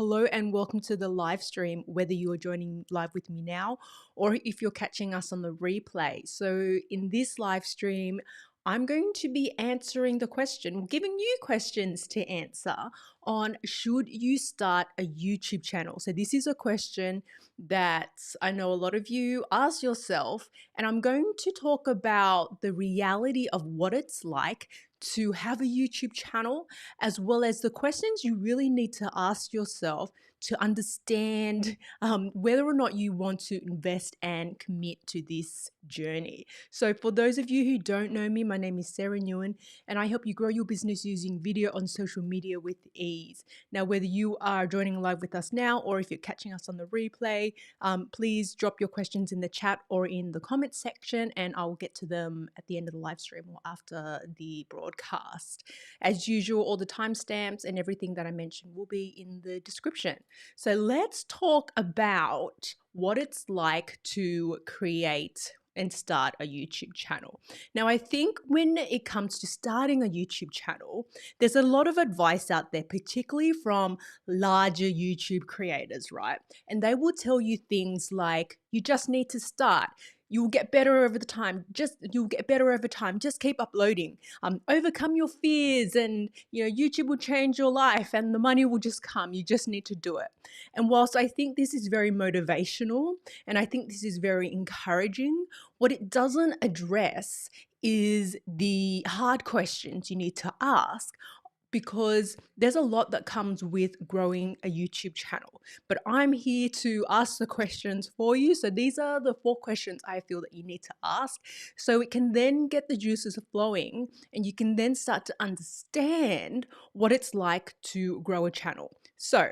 Hello and welcome to the live stream, whether you are joining live with me now or if you're catching us on the replay. So, in this live stream, I'm going to be answering the question, giving you questions to answer on should you start a YouTube channel? So, this is a question that I know a lot of you ask yourself, and I'm going to talk about the reality of what it's like to have a YouTube channel, as well as the questions you really need to ask yourself to understand whether or not you want to invest and commit to this journey. So, for those of you who don't know me, my name is Sarah Nguyen, and I help you grow your business using video on social media with ease. Now, whether you are joining live with us now or if you're catching us on the replay, please drop your questions in the chat or in the comment section, and I'll get to them at the end of the live stream or after the broadcast. As usual, all the timestamps and everything that I mentioned will be in the description. So let's talk about what it's like to create and start a YouTube channel. Now, I think when it comes to starting a YouTube channel, there's a lot of advice out there, particularly from larger YouTube creators, right? And they will tell you things like, you just need to start. You'll get better over the time. You'll get better over time. Just keep uploading. Overcome your fears, and YouTube will change your life, and the money will just come. You just need to do it. And whilst I think this is very motivational, and I think this is very encouraging, what it doesn't address is the hard questions you need to ask, because there's a lot that comes with growing a YouTube channel. But I'm here to ask the questions for you. So these are the 4 questions I feel that you need to ask, so it can then get the juices flowing and you can then start to understand what it's like to grow a channel. So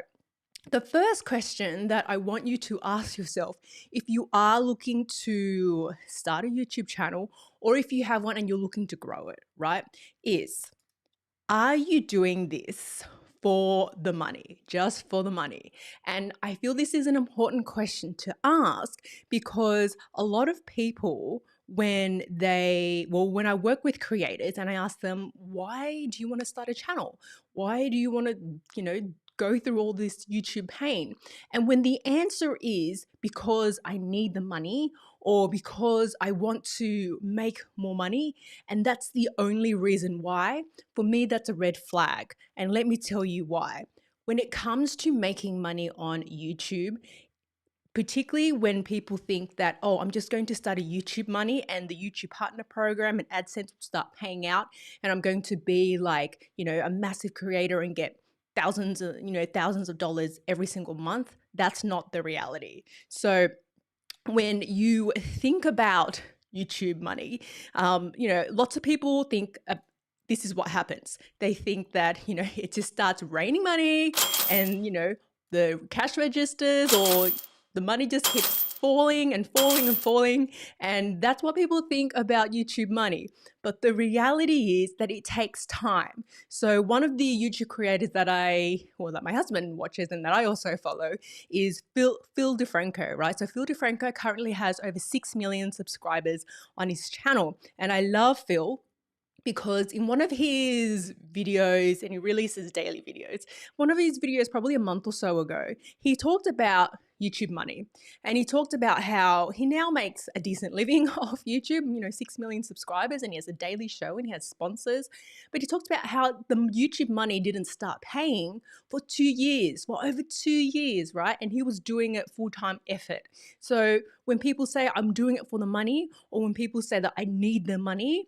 the first question that I want you to ask yourself, if you are looking to start a YouTube channel or if you have one and you're looking to grow it, right, is, are you doing this for the money, just for the money? And I feel this is an important question to ask, because a lot of people, when I work with creators and I ask them, why do you want to start a channel? Why do you want to, go through all this YouTube pain? And when the answer is because I need the money or because I want to make more money, and that's the only reason why, for me, that's a red flag. And let me tell you why. When it comes to making money on YouTube, particularly when people think that, oh, I'm just going to start a YouTube money and the YouTube partner program and AdSense will start paying out, and I'm going to be like, a massive creator and get thousands of dollars every single month. That's not the reality. So when you think about YouTube money, lots of people think this is what happens. They think that, it just starts raining money and, the cash registers or the money just keeps falling and falling and falling. And that's what people think about YouTube money. But the reality is that it takes time. So one of the YouTube creators that my husband watches and that I also follow is Phil DeFranco, right? So Phil DeFranco currently has over 6 million subscribers on his channel. And I love Phil, because in one of his videos, and he releases daily videos, one of his videos probably a month or so ago, he talked about YouTube money. And he talked about how he now makes a decent living off YouTube, 6 million subscribers, and he has a daily show and he has sponsors. But he talked about how the YouTube money didn't start paying for 2 years, for over 2 years, right? And he was doing it full-time effort. So when people say I'm doing it for the money, or when people say that I need the money,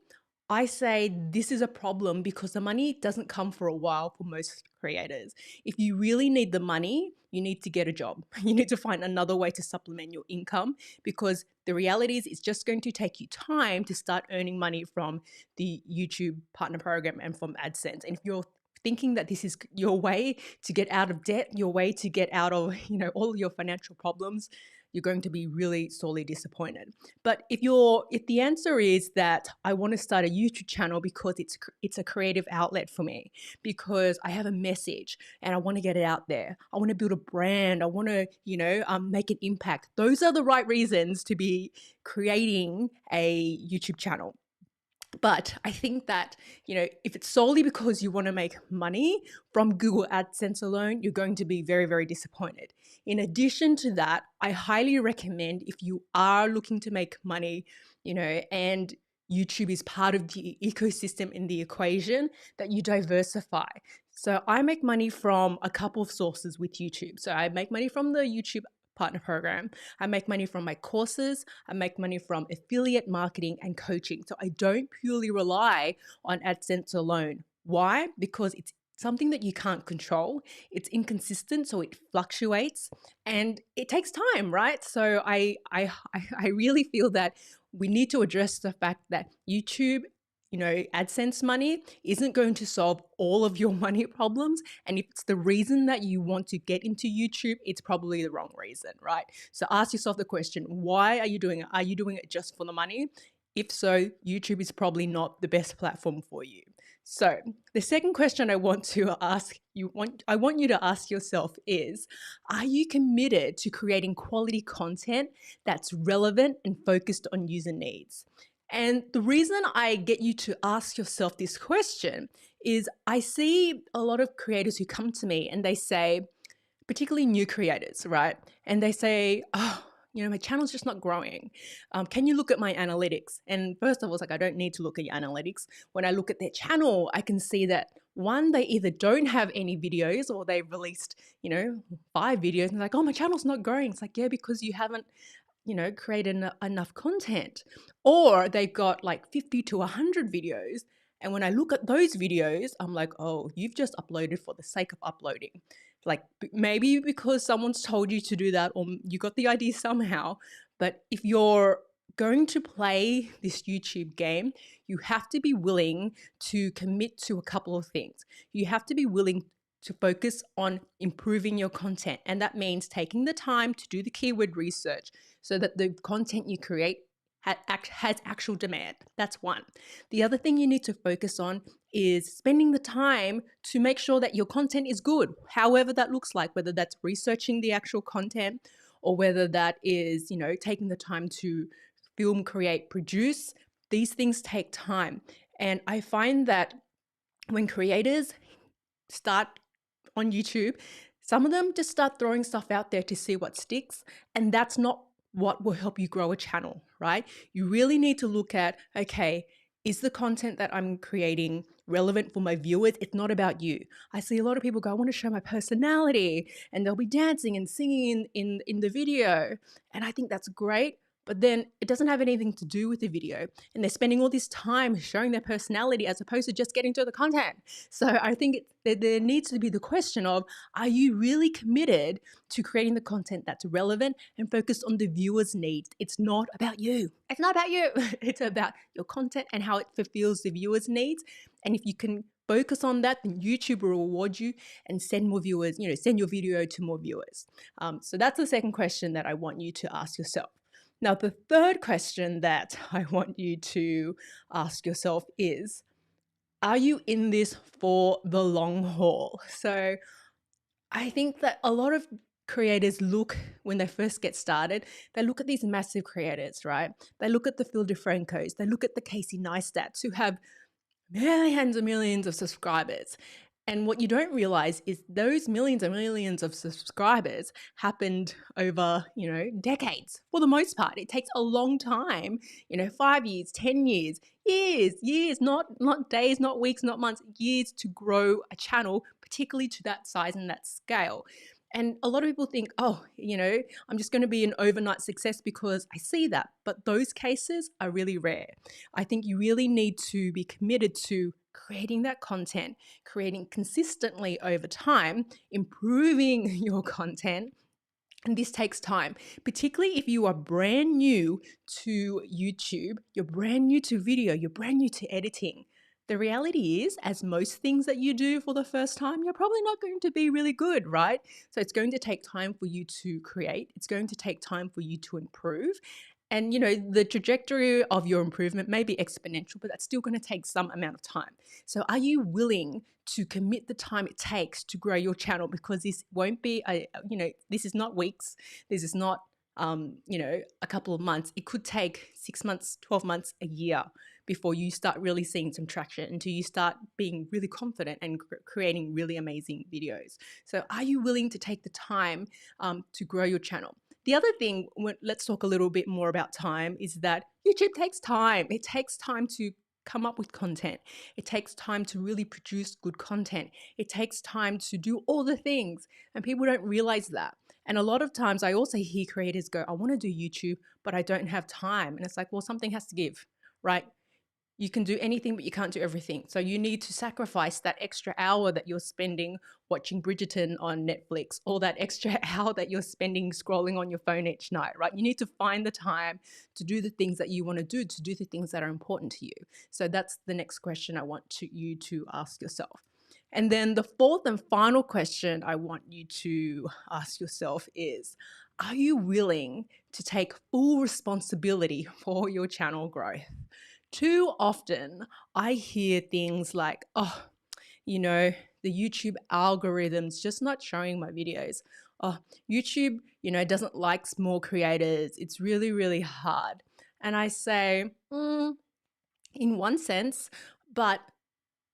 I say this is a problem, because the money doesn't come for a while for most creators. If you really need the money, you need to get a job. You need to find another way to supplement your income, because the reality is it's just going to take you time to start earning money from the YouTube partner program and from AdSense. And if you're thinking that this is your way to get out of debt, your way to get out of, all your financial problems, you're going to be really sorely disappointed. But if the answer is that I want to start a YouTube channel because it's a creative outlet for me, because I have a message and I want to get it out there, I want to build a brand, I want to make an impact, those are the right reasons to be creating a YouTube channel. But I think that, if it's solely because you want to make money from Google AdSense alone, you're going to be very, very disappointed. In addition to that, I highly recommend, if you are looking to make money, and YouTube is part of the ecosystem in the equation, that you diversify. So I make money from a couple of sources with YouTube. So I make money from the YouTube partner program. I make money from my courses. I make money from affiliate marketing and coaching. So I don't purely rely on AdSense alone. Why? Because it's something that you can't control. It's inconsistent, so it fluctuates, and it takes time, right? So I really feel that we need to address the fact that YouTube, AdSense money isn't going to solve all of your money problems. And if it's the reason that you want to get into YouTube, it's probably the wrong reason, right? So ask yourself the question, why are you doing it? Are you doing it just for the money? If so, YouTube is probably not the best platform for you. So the second question I want you to ask yourself is, are you committed to creating quality content that's relevant and focused on user needs? And the reason I get you to ask yourself this question is I see a lot of creators who come to me and they say, particularly new creators, right? And they say, oh, my channel's just not growing. Can you look at my analytics? And first of all, it's like, I don't need to look at your analytics. When I look at their channel, I can see that, one, they either don't have any videos, or they've released, 5 videos, and they're like, oh, my channel's not growing. It's like, yeah, because you haven't created enough content. Or they've got like 50 to 100 videos. And when I look at those videos, I'm like, oh, you've just uploaded for the sake of uploading. Like, maybe because someone's told you to do that, or you got the idea somehow. But if you're going to play this YouTube game, you have to be willing to commit to a couple of things. You have to be willing to focus on improving your content. And that means taking the time to do the keyword research so that the content you create has actual demand. That's one. The other thing you need to focus on is spending the time to make sure that your content is good, however that looks like, whether that's researching the actual content, or whether that is, taking the time to film, create, produce. These things take time. And I find that when creators start on YouTube, some of them just start throwing stuff out there to see what sticks, and that's not what will help you grow a channel, right? You really need to look at, okay, is the content that I'm creating relevant for my viewers? It's not about you. I see a lot of people go, I want to show my personality, and they'll be dancing and singing in the video. And I think that's great, but then it doesn't have anything to do with the video. And they're spending all this time showing their personality as opposed to just getting to the content. So I think there needs to be the question of, are you really committed to creating the content that's relevant and focused on the viewer's needs? It's not about you. It's not about you. It's about your content and how it fulfills the viewer's needs. And if you can focus on that, then YouTube will reward you and send more viewers, send your video to more viewers. So that's the second question that I want you to ask yourself. Now, the third question that I want you to ask yourself is, are you in this for the long haul? So I think that a lot of creators look, when they first get started, they look at these massive creators, right? They look at the Phil DeFrancos, they look at the Casey Neistats, who have millions and millions of subscribers. And what you don't realize is those millions and millions of subscribers happened over, decades. For the most part, it takes a long time, 5 years, 10 years, years, not days, not weeks, not months, years to grow a channel, particularly to that size and that scale. And a lot of people think, oh, I'm just going to be an overnight success because I see that. But those cases are really rare. I think you really need to be committed to creating that content, creating consistently over time, improving your content. And this takes time, particularly if you are brand new to YouTube, you're brand new to video, you're brand new to editing. The reality is, as most things that you do for the first time, you're probably not going to be really good, right? So it's going to take time for you to create. It's going to take time for you to improve. And, the trajectory of your improvement may be exponential, but that's still going to take some amount of time. So are you willing to commit the time it takes to grow your channel? Because this won't be, this is not weeks. This is not, a couple of months. It could take 6 months, 12 months, a year, before you start really seeing some traction, until you start being really confident and creating really amazing videos. So are you willing to take the time to grow your channel? The other thing, let's talk a little bit more about time, is that YouTube takes time. It takes time to come up with content. It takes time to really produce good content. It takes time to do all the things, and people don't realize that. And a lot of times I also hear creators go, I want to do YouTube, but I don't have time. And it's like, well, something has to give, right? You can do anything, but you can't do everything. So you need to sacrifice that extra hour that you're spending watching Bridgerton on Netflix, or that extra hour that you're spending scrolling on your phone each night, right? You need to find the time to do the things that you want to do the things that are important to you. So that's the next question I want you to ask yourself. And then the fourth and final question I want you to ask yourself is, are you willing to take full responsibility for your channel growth? Too often I hear things like, oh, the YouTube algorithm's just not showing my videos. Oh, YouTube, doesn't like small creators. It's really, really hard. And I say, in one sense, but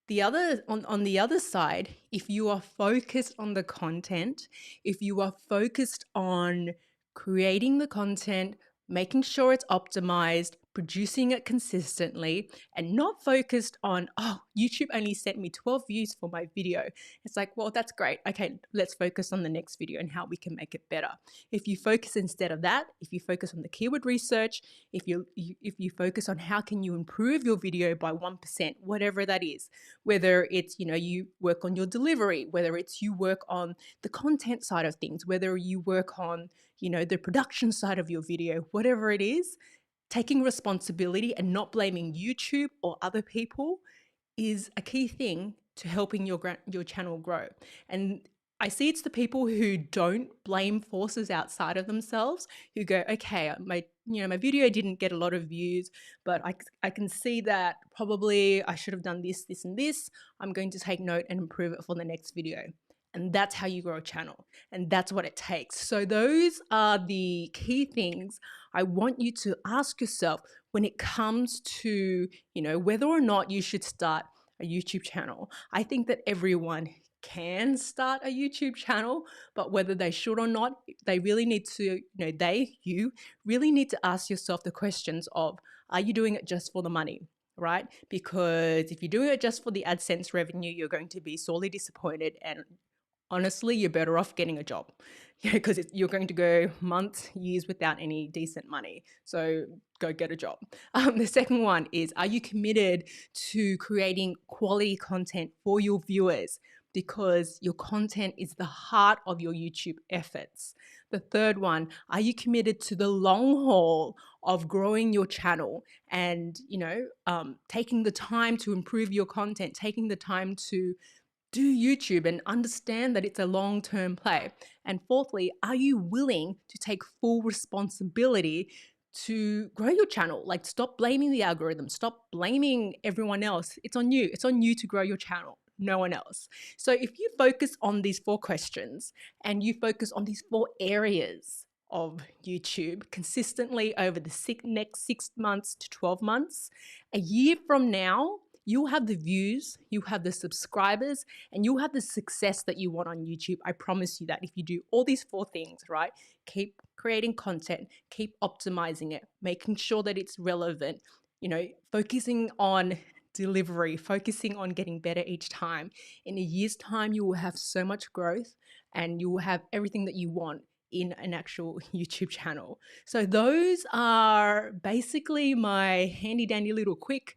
on the other side, if you are focused on the content, if you are focused on creating the content, making sure it's optimized, producing it consistently, and not focused on, oh, YouTube only sent me 12 views for my video. It's like, well, that's great. Okay, let's focus on the next video and how we can make it better. If you focus instead of that, if you focus on the keyword research, if you focus on how can you improve your video by 1%, whatever that is, whether it's, you work on your delivery, whether it's you work on the content side of things, whether you work on, the production side of your video, whatever it is, taking responsibility and not blaming YouTube or other people is a key thing to helping your channel grow. And I see it's the people who don't blame forces outside of themselves, who go, okay, my video didn't get a lot of views, but I can see that probably I should have done this, this, and this. I'm going to take note and improve it for the next video. And that's how you grow a channel. And that's what it takes. So those are the key things I want you to ask yourself when it comes to, whether or not you should start a YouTube channel. I think that everyone can start a YouTube channel, but whether they should or not, they really need to, you really need to ask yourself the questions of, are you doing it just for the money? Right? Because if you're doing it just for the AdSense revenue, you're going to be sorely disappointed, and honestly, you're better off getting a job, because you're going to go months, years without any decent money. So go get a job. The second one is, are you committed to creating quality content for your viewers? Because your content is the heart of your YouTube efforts. The third one, are you committed to the long haul of growing your channel and, taking the time to improve your content, taking the time to do YouTube and understand that it's a long-term play? And fourthly, are you willing to take full responsibility to grow your channel? Like, stop blaming the algorithm, stop blaming everyone else. It's on you. It's on you to grow your channel, no one else. So if you focus on these 4 questions and you focus on these 4 areas of YouTube consistently over the next 6 months to 12 months, a year from now, you'll have the views, you have the subscribers, and you'll have the success that you want on YouTube. I promise you that if you do all these 4 things, right? Keep creating content, keep optimizing it, making sure that it's relevant, focusing on delivery, focusing on getting better each time. In a year's time, you will have so much growth and you will have everything that you want in an actual YouTube channel. So those are basically my handy dandy little quick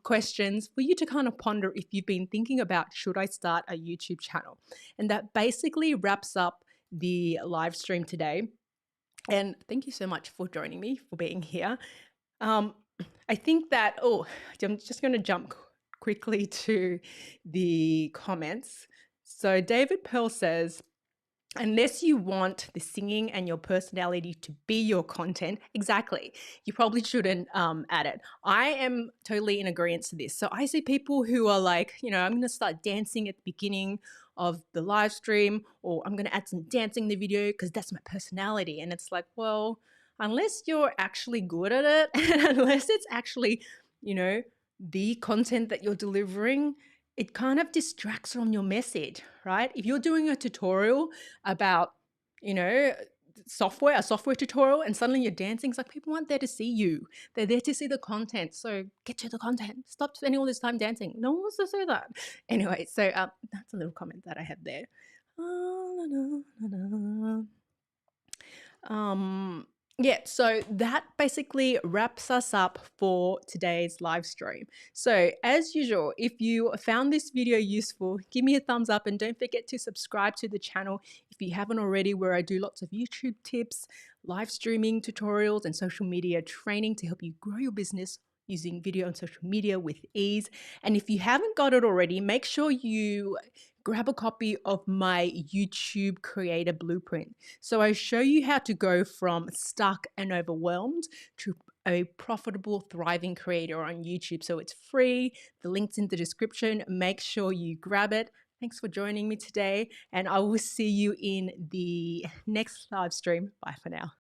questions for you to kind of ponder if you've been thinking about, should I start a YouTube channel? And that basically wraps up the live stream today. And thank you so much for joining me, for being here. I think that, I'm just going to jump quickly to the comments. So David Pearl says, unless you want the singing and your personality to be your content, exactly, you probably shouldn't add it. I am totally in agreement to this. So I see people who are like, I'm going to start dancing at the beginning of the live stream, or I'm going to add some dancing in the video because that's my personality. And it's like, well, unless you're actually good at it, and unless it's actually the content that you're delivering, it kind of distracts from your message, right? If you're doing a tutorial about, you know, a software tutorial, and suddenly you're dancing, it's like people aren't there to see you. They're there to see the content. So get to the content. Stop spending all this time dancing. No one wants to see that. Anyway, so that's a little comment that I had there. Um, yeah, so that basically wraps us up for today's live stream. So as usual, if you found this video useful, give me a thumbs up and don't forget to subscribe to the channel if you haven't already, where I do lots of YouTube tips, live streaming tutorials, and social media training to help you grow your business using video and social media with ease. And if you haven't got it already, make sure you grab a copy of my YouTube Creator Blueprint. So I show you how to go from stuck and overwhelmed to a profitable, thriving creator on YouTube. So it's free. The link's in the description. Make sure you grab it. Thanks for joining me today, and I will see you in the next live stream. Bye for now.